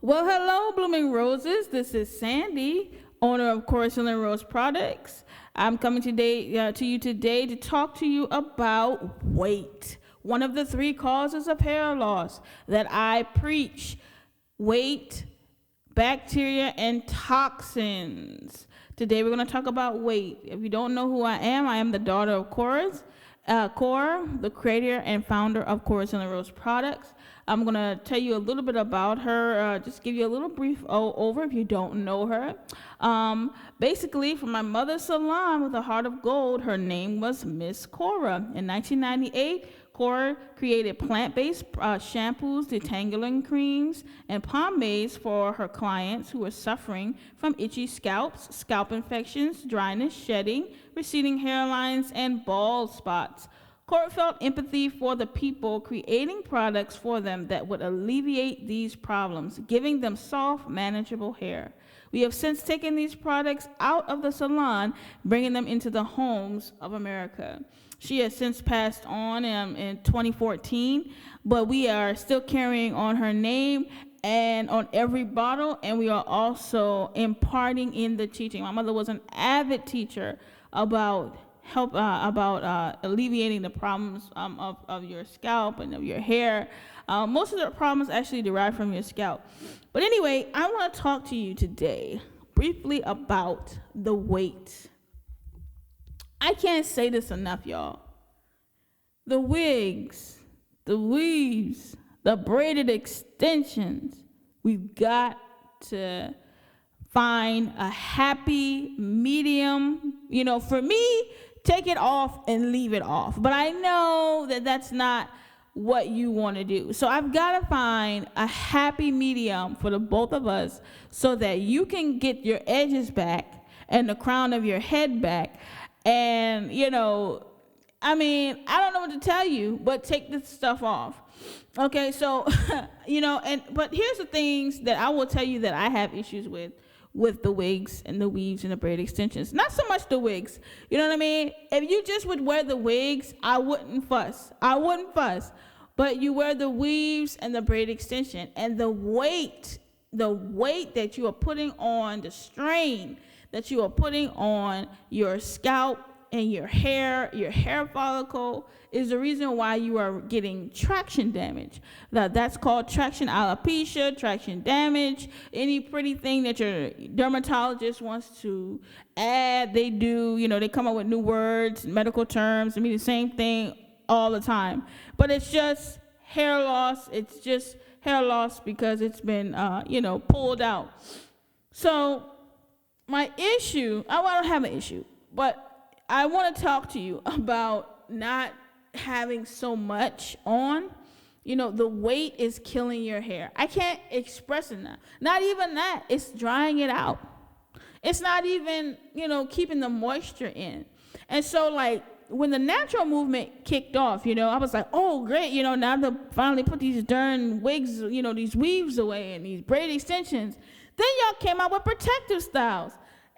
Well, hello, Blooming Roses. This is Sandy, owner of CORA'S Rose Products. I'm coming to you today to talk to you about weight, one of the three causes of hair loss that I preach: weight, bacteria, and toxins. Today we're going to talk about weight. If you don't know who I am the daughter of CORA'S. Cora, the creator and founder of CORA'S Rose Products. I'm going to tell you a little bit about her, just give you a little brief over if you don't know her. Basically, from my mother's salon with a heart of gold, her name was Miss Cora. In 1998, Cora created plant-based shampoos, detangling creams, and pomades for her clients who were suffering from itchy scalps, scalp infections, dryness, shedding, receding hairlines, and bald spots. Cora felt empathy for the people, creating products for them that would alleviate these problems, giving them soft, manageable hair. We have since taken these products out of the salon, bringing them into the homes of America. She has since passed on in 2014, but we are still carrying on her name and on every bottle, and we are also imparting in the teaching. My mother was an avid teacher about alleviating the problems of your scalp and of your hair. Most of the problems actually derive from your scalp. But anyway, I want to talk to you today briefly about the weight. I can't say this enough, y'all. The wigs, the weaves, the braided extensions, we've got to find a happy medium. For me, take it off and leave it off. But I know that that's not what you want to do. So I've got to find a happy medium for the both of us so that you can get your edges back and the crown of your head back. And, I don't know what to tell you, but take this stuff off. Okay, so, but here's the things that I will tell you that I have issues with the wigs and the weaves and the braid extensions. Not so much the wigs. You know what I mean? If you just would wear the wigs, I wouldn't fuss. But you wear the weaves and the braid extension, and the weight that you are putting on, the strain that you are putting on your scalp and your hair follicle is the reason why you are getting traction damage. That's called traction alopecia, traction damage. Any pretty thing that your dermatologist wants to add, they do. They come up with new words, medical terms. I mean, the same thing all the time. But it's just hair loss. It's just hair loss because it's been, pulled out. So my issue, I don't have an issue, but I want to talk to you about not having so much on. The weight is killing your hair. I can't express it now. Not even that. It's drying it out. It's not even, keeping the moisture in. And so, when the natural movement kicked off, I was like, oh, great, now to finally put these darn wigs, these weaves away and these braid extensions. Then y'all came out with protective styles.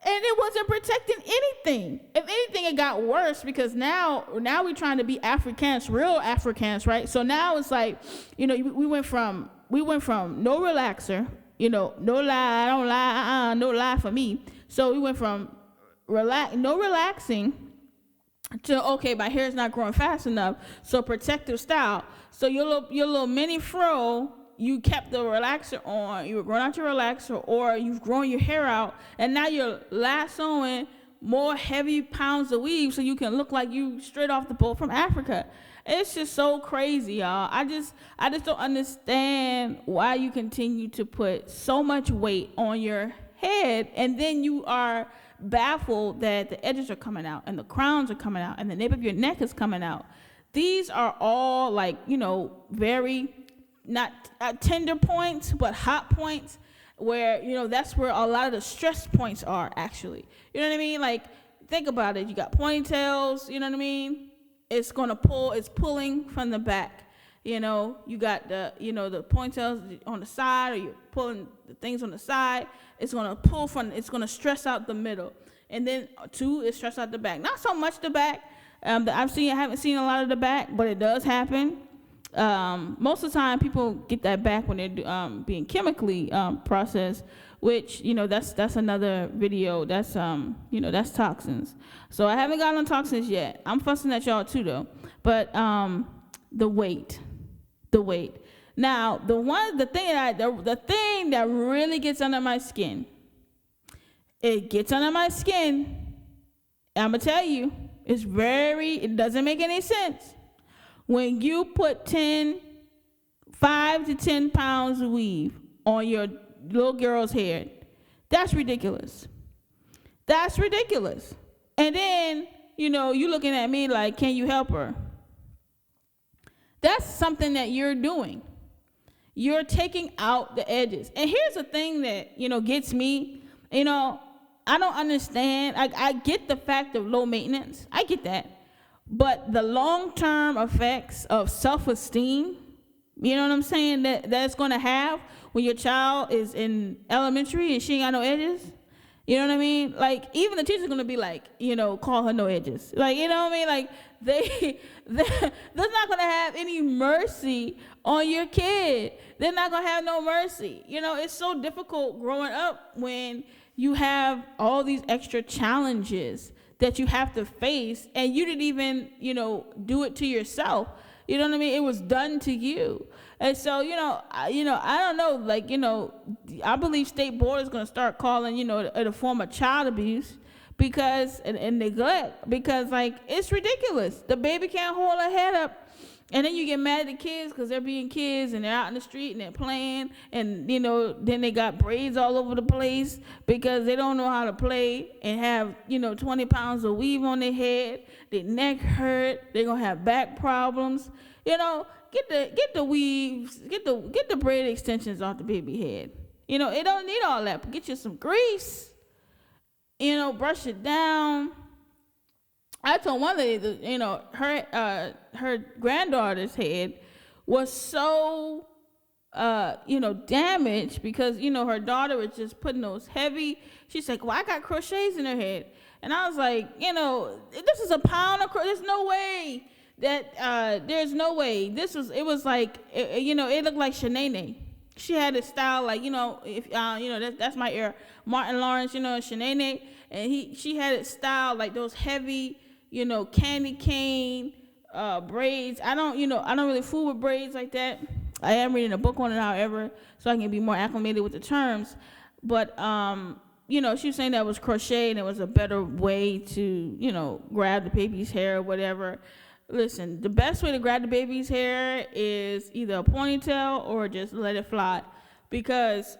And it wasn't protecting anything. If anything, it got worse because now we're trying to be Afrikaans, real Afrikaans, right? So now it's like, we went from no relaxer, no lie, I don't lie, no lie for me. So we went from no relaxing to, okay, my hair's not growing fast enough, so protective style. So your little mini fro, you kept the relaxer on, you were growing out your relaxer, or you've grown your hair out, and now you're lassoing more heavy pounds of weave so you can look like you straight off the boat from Africa. It's just so crazy, y'all. I just don't understand why you continue to put so much weight on your head, and then you are baffled that the edges are coming out, and the crowns are coming out, and the nape of your neck is coming out. These are all very not tender points, but hot points where, that's where a lot of the stress points are actually. You know what I mean? Think about it. You got ponytails, you know what I mean? It's pulling from the back. You got the ponytails on the side, or you're pulling the things on the side. It's going to stress out the middle. And then two, it stress out the back. Not so much the back. I haven't seen a lot of the back, but it does happen. Most of the time, people get that back when they're being chemically processed, which that's another video. That's that's toxins. So I haven't gotten on toxins yet. I'm fussing at y'all too though. But the weight. Now the thing that really gets under my skin. It gets under my skin. I'm gonna tell you, it doesn't make any sense. When you put 5 to 10 pounds of weave on your little girl's head, that's ridiculous. That's ridiculous. And then, you looking at me like, can you help her? That's something that you're doing. You're taking out the edges. And here's the thing that, gets me, I don't understand. I get the fact of low maintenance. I get that. But the long-term effects of self-esteem, you know what I'm saying, that's going to have when your child is in elementary and she ain't got no edges. You know what I mean? Like, even the teacher's going to be like, call her no edges. Like, you know what I mean? Like, they're not going to have any mercy on your kid. They're not going to have no mercy. It's so difficult growing up when you have all these extra challenges that you have to face, and you didn't even, do it to yourself. You know what I mean? It was done to you. And so, I don't know, like, I believe state board is going to start calling, it a form of child abuse because, and neglect, because, like, it's ridiculous. The baby can't hold her head up. And then you get mad at the kids because they're being kids and they're out in the street and they're playing. And, then they got braids all over the place because they don't know how to play and have, 20 pounds of weave on their head. Their neck hurt. They're going to have back problems. Get the weaves, get the braid extensions off the baby head. It don't need all that. But get you some grease. Brush it down. I told one lady that, her granddaughter's head was so, damaged because, her daughter was just putting those heavy, she's like, well, I got crochets in her head. And I was like, this is a pound of crochet. There's no way that, there's no way. It was like, it looked like Shanae. She had a style like, if, that's my era. Martin Lawrence, Shanae. And she had it styled like those heavy, candy cane braids. I don't really fool with braids like that. I am reading a book on it, however, so I can be more acclimated with the terms. But she was saying that was crochet and it was a better way to, grab the baby's hair or whatever. Listen, the best way to grab the baby's hair is either a ponytail or just let it fly, because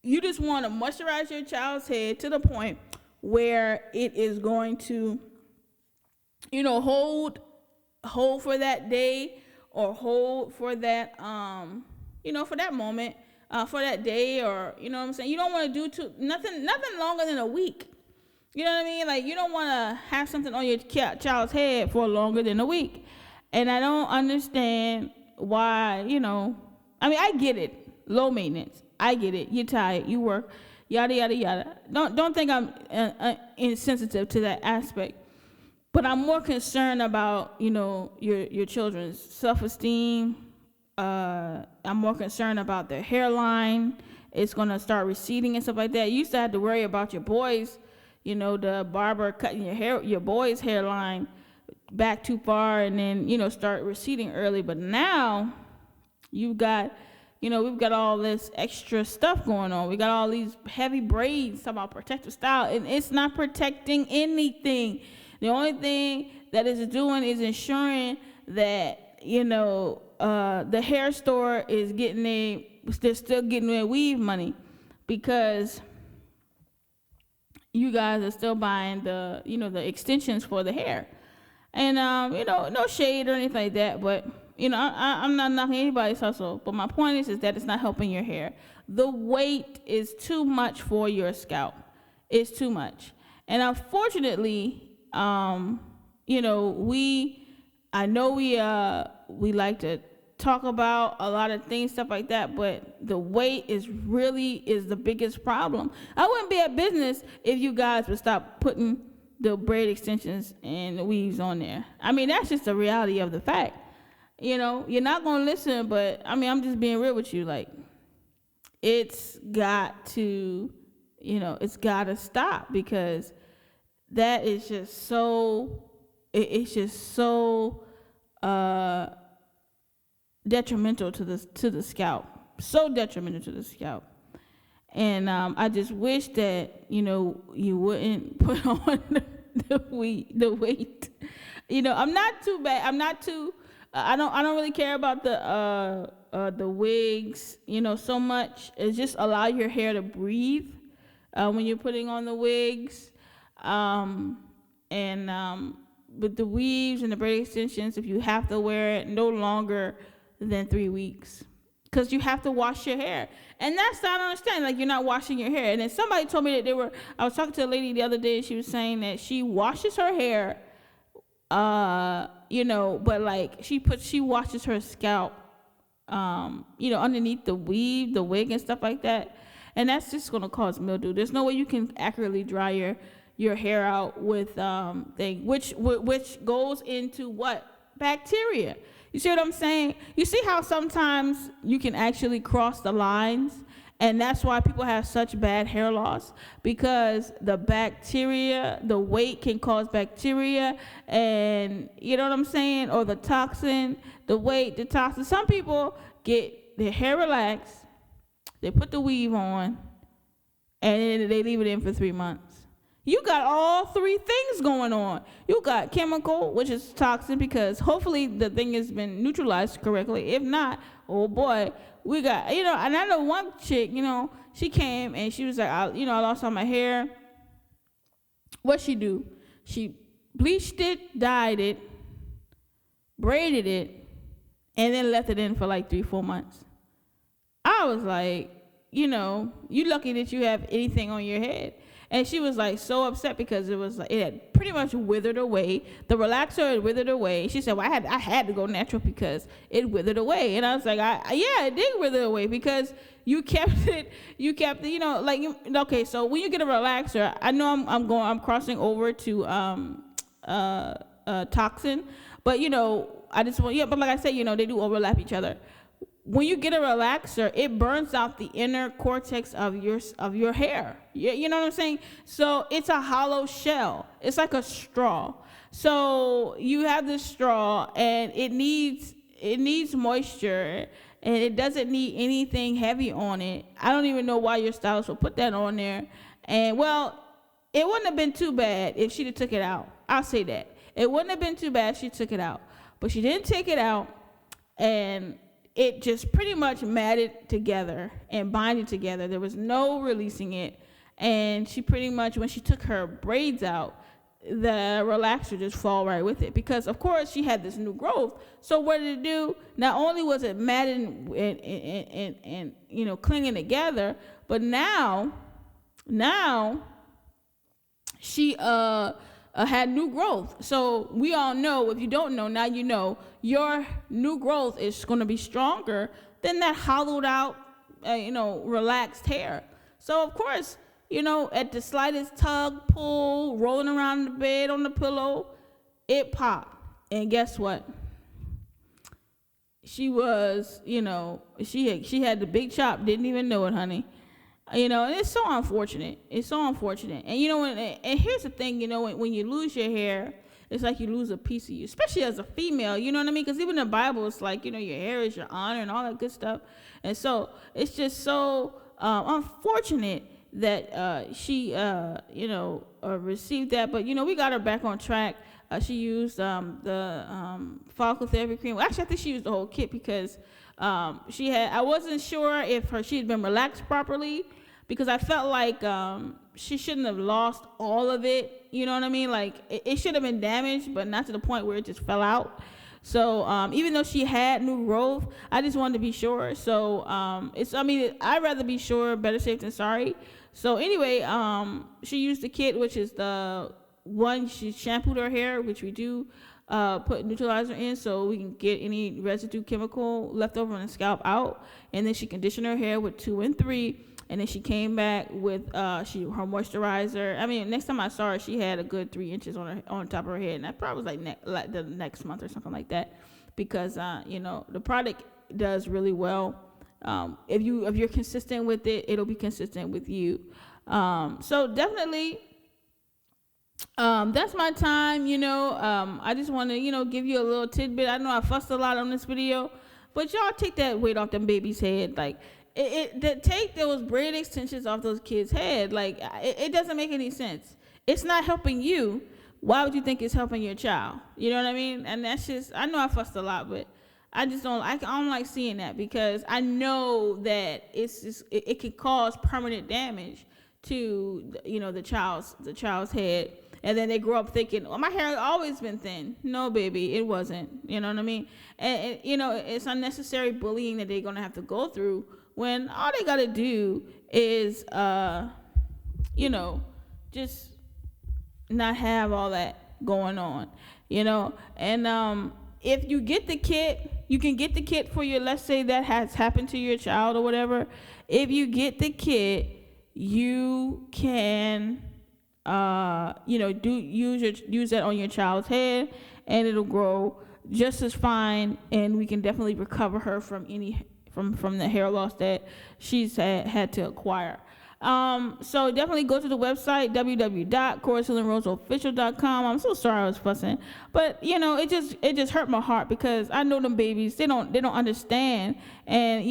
you just want to moisturize your child's head to the point where it is going to hold for that day or hold for that, for that moment, for that day, or, what I'm saying? You don't want to do nothing longer than a week. You know what I mean? Like, you don't want to have something on your child's head for longer than a week. And I don't understand why, I get it. Low maintenance. I get it. You're tired. You work. Yada, yada, yada. Don't think I'm insensitive to that aspect. But I'm more concerned about, your children's self-esteem. I'm more concerned about their hairline. It's going to start receding and stuff like that. You used to have to worry about your boys, the barber cutting your boy's hairline back too far and then, start receding early. But now you've got, we've got all this extra stuff going on. We got all these heavy braids, talking about protective style, and it's not protecting anything. The only thing that it's doing is ensuring that, the hair store is they're still getting their weave money, because you guys are still buying the extensions for the hair. And, no shade or anything like that, but, I'm not knocking anybody's hustle. But my point is that it's not helping your hair. The weight is too much for your scalp. It's too much. And unfortunately, we like to talk about a lot of things, stuff like that, but the weight is the biggest problem. I wouldn't be at business if you guys would stop putting the braid extensions and the weaves on there. I mean, that's just the reality of the fact. You're not gonna listen, but I mean, I'm just being real with you. Like, it's got to, it's got to stop, because that is just so, it's just so detrimental to the scalp. So detrimental to the scalp. And I just wish that, you wouldn't put on the weight. I'm not too bad. I'm not too. I don't really care about the wigs. So much. It's just allow your hair to breathe when you're putting on the wigs. With the weaves and the braid extensions, if you have to wear it no longer than 3 weeks, because you have to wash your hair. And that's not understanding. Like, you're not washing your hair. And then somebody told me that I was talking to a lady the other day, and she was saying that she washes her hair, but like she washes her scalp, underneath the weave, the wig and stuff like that. And that's just going to cause mildew. There's no way you can accurately dry your hair out with which goes into what? Bacteria. You see what I'm saying? You see how sometimes you can actually cross the lines, and that's why people have such bad hair loss, because the bacteria, the weight can cause bacteria, and you know what I'm saying? Or the toxin, the weight, the toxin. Some people get their hair relaxed, they put the weave on, and then they leave it in for 3 months. You got all 3 things going on. You got chemical, which is toxin, because hopefully the thing has been neutralized correctly. If not, oh boy, we got, and I know one chick, she came and she was like, I lost all my hair. What'd she do? She bleached it, dyed it, braided it, and then left it in for like 3-4 months. I was like, you lucky that you have anything on your head. And she was like so upset because it had pretty much withered away. The relaxer had withered away. She said, well, I had to go natural because it withered away. And I was like, yeah, it did wither away because you kept it, okay, so when you get a relaxer, I know I'm crossing over to toxin, but but like I said, they do overlap each other. When you get a relaxer, it burns out the inner cortex of your hair. You know what I'm saying? So it's a hollow shell. It's like a straw. So you have this straw, and it needs moisture, and it doesn't need anything heavy on it. I don't even know why your stylist would put that on there. And well, it wouldn't have been too bad if she'd have took it out. I'll say that. It wouldn't have been too bad if she took it out. But she didn't take it out, and it just pretty much matted together and binded together. There was no releasing it. And she pretty much, when she took her braids out, the relaxer just fall right with it. Because, of course, she had this new growth. So what did it do? Not only was it matted and clinging together, but now she had new growth. So we all know, if you don't know, now you know, your new growth is going to be stronger than that hollowed out, relaxed hair. So of course, at the slightest tug, pull, rolling around the bed on the pillow, it popped. And guess what? She was, she had the big chop, didn't even know it, honey. And it's so unfortunate. It's so unfortunate. And and here's the thing, when you lose your hair, it's like you lose a piece of you, especially as a female, you know what I mean? Because even in the Bible, it's like, your hair is your honor and all that good stuff. And so it's just so unfortunate that she, received that. But, we got her back on track. She used the follicle therapy cream. Well, actually, I think she used the whole kit because I wasn't sure if she had been relaxed properly, because I felt like she shouldn't have lost all of it. You know what I mean? Like, it should have been damaged, but not to the point where it just fell out. So even though she had new growth, I just wanted to be sure. So I'd rather be sure, better safe than sorry. So anyway, she used the kit, which is the one, she shampooed her hair, which we do put neutralizer in so we can get any residue chemical left over on the scalp out. And then she conditioned her hair with 2 and 3. And then she came back with her moisturizer. I mean, next time I saw her, she had a good 3 inches on top of her head, and that probably was like the next month or something like that. because the product does really well. If you're consistent with it, it'll be consistent with you. So definitely, that's my time. I just want to give you a little tidbit. I know I fussed a lot on this video, but y'all take that weight off them babies' head. Like take those braid extensions off those kids' head. Like it doesn't make any sense. It's not helping you. Why would you think it's helping your child? You know what I mean? And that's just, I know I fussed a lot, but I don't like seeing that, because I know that it can cause permanent damage to the child's head, and then they grow up thinking, well, my hair has always been thin. No, baby, it wasn't. You know what I mean? And it's unnecessary bullying that they're gonna have to go through, when all they gotta do is just not have all that going on, and if you get the kit, you can get the kit for your, let's say that has happened to your child or whatever. If you get the kit, you can use that on your child's head, and it'll grow just as fine, and we can definitely recover her from the hair loss that she's had to acquire. So definitely go to the website, www.CORA'S.official.com. I'm so sorry I was fussing, but it just hurt my heart, because I know them babies, they don't understand, and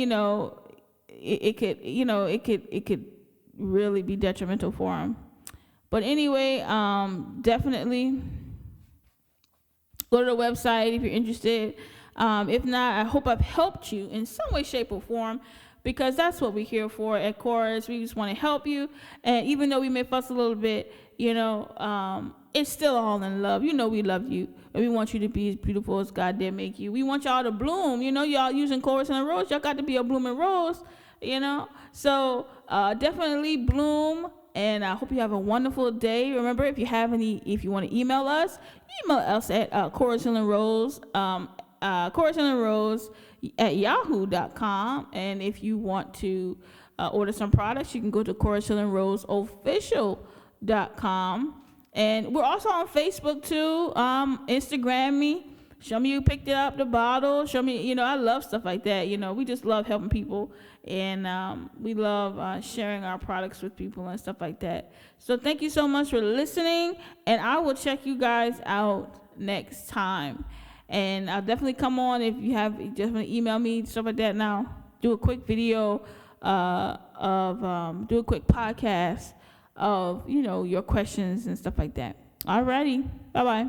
it could really be detrimental for them. But anyway, definitely go to the website if you're interested. If not, I hope I've helped you in some way, shape, or form, because that's what we're here for at CORA'S. We just want to help you. And even though we may fuss a little bit, it's still all in love. We love you, and we want you to be as beautiful as God did make you. We want y'all to bloom. Y'all using CORA'S and Rose. Y'all got to be a blooming rose, So definitely bloom. And I hope you have a wonderful day. Remember, if you want to email us at CORA'S at yahoo.com. And if you want to order some products, you can go to CORA'S.official.com. And we're also on Facebook too. Instagram me. Show me you picked it up, the bottle. Show me, I love stuff like that. We just love helping people. And we love sharing our products with people and stuff like that. So thank you so much for listening. And I will check you guys out next time. And I'll definitely come on if you have, definitely email me, stuff like that. Now, do a quick video do a quick podcast of, your questions and stuff like that. Alrighty. Bye-bye.